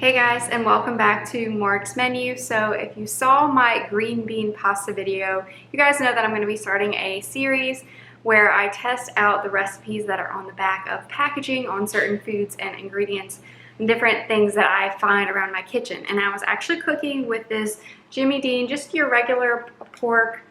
Hey guys, and welcome back to Morgs Menu. So if you saw my green bean pasta video, you guys know that I'm going to be starting a series where I test out the recipes that are on the back of packaging on certain foods and ingredients and different things that I find around my kitchen. And I was actually cooking with this Jimmy Dean, just your regular pork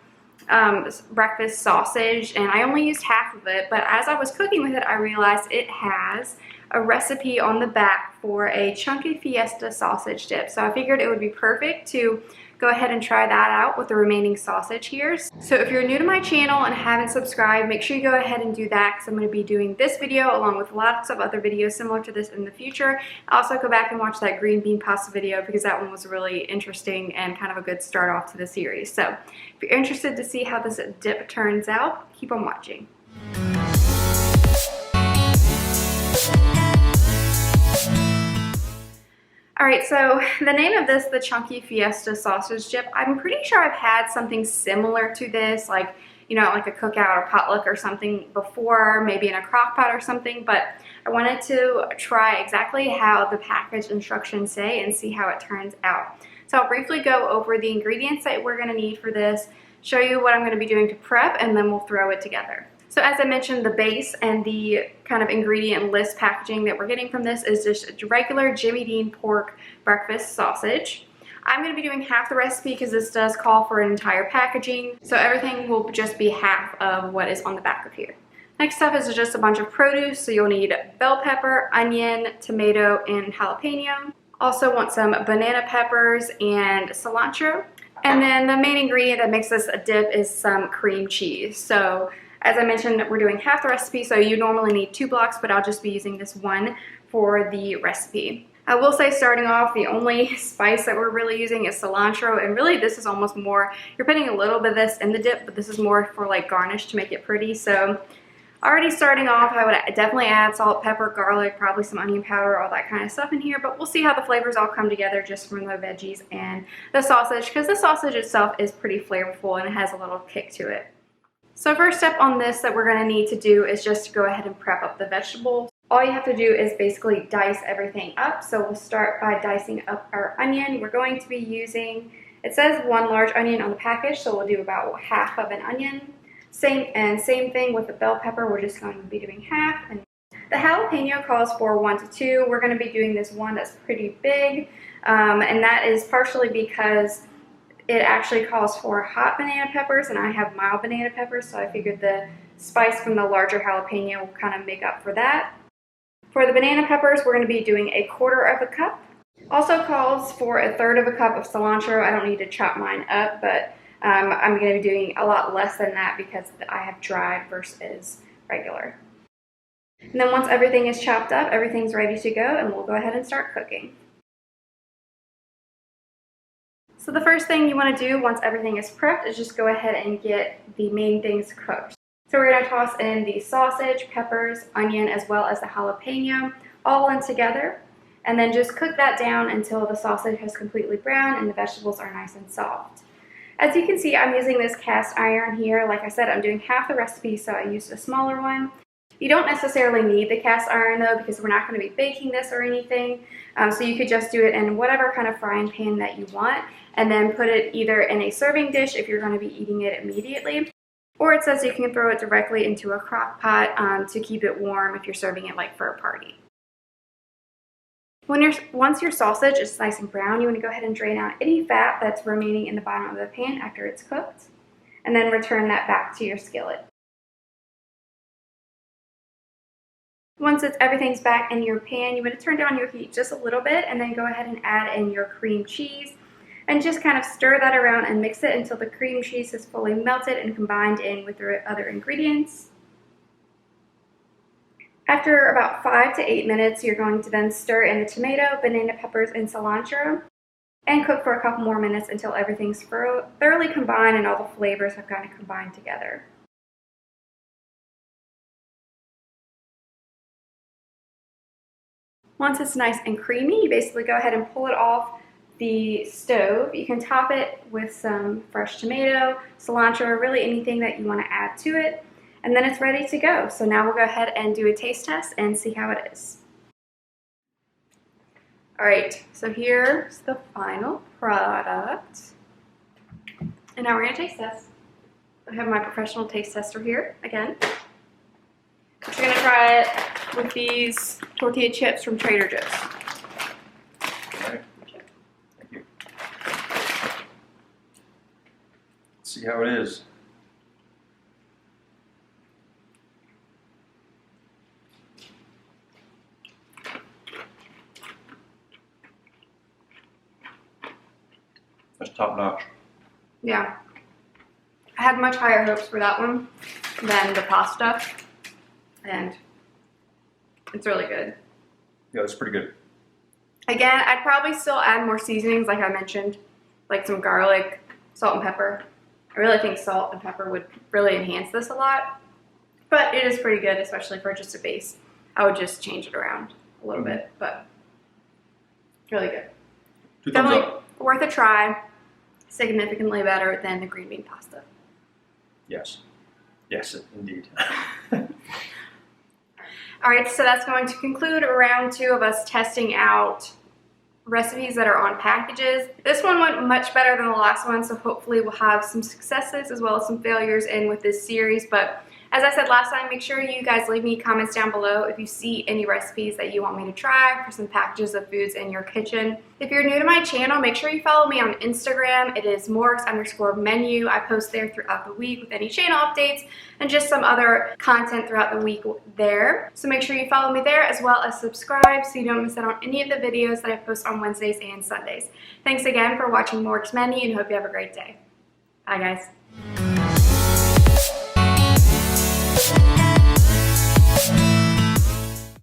breakfast sausage, and I only used half of it, but as I was cooking with it, I realized it has a recipe on the back for a chunky Fiesta Sausage Dip. So I figured it would be perfect to go ahead and try that out with the remaining sausage here. So if you're new to my channel and haven't subscribed, make sure you go ahead and do that, because I'm going to be doing this video along with lots of other videos similar to this in the future. Also go back and watch that green bean pasta video, because that one was really interesting and kind of a good start off to the series. So if you're interested to see how this dip turns out, keep on watching. Alright, so the name of this, the Chunky Fiesta Sausage Dip, I'm pretty sure I've had something similar to this, like, you know, like a cookout or potluck or something before, maybe in a crock pot or something, but I wanted to try exactly how the package instructions say and see how it turns out. So I'll briefly go over the ingredients that we're going to need for this, show you what I'm going to be doing to prep, and then we'll throw it together. So as I mentioned, the base and the kind of ingredient list packaging that we're getting from this is just regular Jimmy Dean pork breakfast sausage. I'm going to be doing half the recipe because this does call for an entire packaging, so everything will just be half of what is on the back of here. Next up is just a bunch of produce, so you'll need bell pepper, onion, tomato, and jalapeno. Also want some banana peppers and cilantro. And then the main ingredient that makes this a dip is some cream cheese. So as I mentioned, we're doing half the recipe, so you normally need 2 blocks, but I'll just be using this one for the recipe. I will say, starting off, the only spice that we're really using is cilantro, and really this is almost more, you're putting a little bit of this in the dip, but this is more for like garnish to make it pretty. So already starting off, I would definitely add salt, pepper, garlic, probably some onion powder, all that kind of stuff in here, but we'll see how the flavors all come together just from the veggies and the sausage, because the sausage itself is pretty flavorful and it has a little kick to it. So first step on this that we're going to need to do is just to go ahead and prep up the vegetables. All you have to do is basically dice everything up. So we'll start by dicing up our onion. We're going to be using, it says 1 large onion on the package, so we'll do about half of an onion. Same thing with the bell pepper, we're just going to be doing half. And the jalapeno calls for 1 to 2. We're going to be doing this one that's pretty big, and that is partially because it actually calls for hot banana peppers, and I have mild banana peppers, so I figured the spice from the larger jalapeno will kind of make up for that. For the banana peppers, we're going to be doing 1/4 cup. Also calls for 1/3 cup of cilantro. I don't need to chop mine up, but I'm going to be doing a lot less than that because I have dried versus regular. And then once everything is chopped up, everything's ready to go, and we'll go ahead and start cooking. So the first thing you want to do once everything is prepped is just go ahead and get the main things cooked. So we're going to toss in the sausage, peppers, onion, as well as the jalapeno all in together, and then just cook that down until the sausage has completely browned and the vegetables are nice and soft. As you can see, I'm using this cast iron here. Like I said, I'm doing half the recipe, so I used a smaller one. You don't necessarily need the cast iron though, because we're not going to be baking this or anything. So you could just do it in whatever kind of frying pan that you want, and then put it either in a serving dish if you're going to be eating it immediately, or it says you can throw it directly into a crock pot to keep it warm if you're serving it like for a party. Once your sausage is nice and brown, you want to go ahead and drain out any fat that's remaining in the bottom of the pan after it's cooked, and then return that back to your skillet. Once everything's back in your pan, you want to turn down your heat just a little bit, and then go ahead and add in your cream cheese, and just kind of stir that around and mix it until the cream cheese is fully melted and combined in with the other ingredients. After about 5 to 8 minutes, you're going to then stir in the tomato, banana peppers, and cilantro, and cook for a couple more minutes until everything's thoroughly combined and all the flavors have kind of combined together. Once it's nice and creamy, you basically go ahead and pull it off the stove. You can top it with some fresh tomato, cilantro, really anything that you want to add to it, and then it's ready to go. So now we'll go ahead and do a taste test and see how it is. All right, so here's the final product. And now we're gonna taste test. I have my professional taste tester here again. We're gonna try it with these tortilla chips from Trader Joe's. All right. Thank you. Let's see how it is. That's top notch. Yeah. I had much higher hopes for that one than the pasta, and it's really good. Yeah, it's pretty good. Again, I'd probably still add more seasonings like I mentioned, like some garlic, salt and pepper. I really think salt and pepper would really enhance this a lot, but it is pretty good, especially for just a base. I would just change it around a little bit, but really good. 2 thumbs Definitely up. worth a try. Significantly better than the green bean pasta. Yes. Yes, indeed. All right, so that's going to conclude round 2 of us testing out recipes that are on packages. This one went much better than the last one, so hopefully we'll have some successes as well as some failures in with this series. But as I said last time, make sure you guys leave me comments down below if you see any recipes that you want me to try for some packages of foods in your kitchen. If you're new to my channel, make sure you follow me on Instagram. It is Morgs_Menu. I post there throughout the week with any channel updates and just some other content throughout the week there. So make sure you follow me there as well as subscribe so you don't miss out on any of the videos that I post on Wednesdays and Sundays. Thanks again for watching Morgs Menu and hope you have a great day. Bye guys.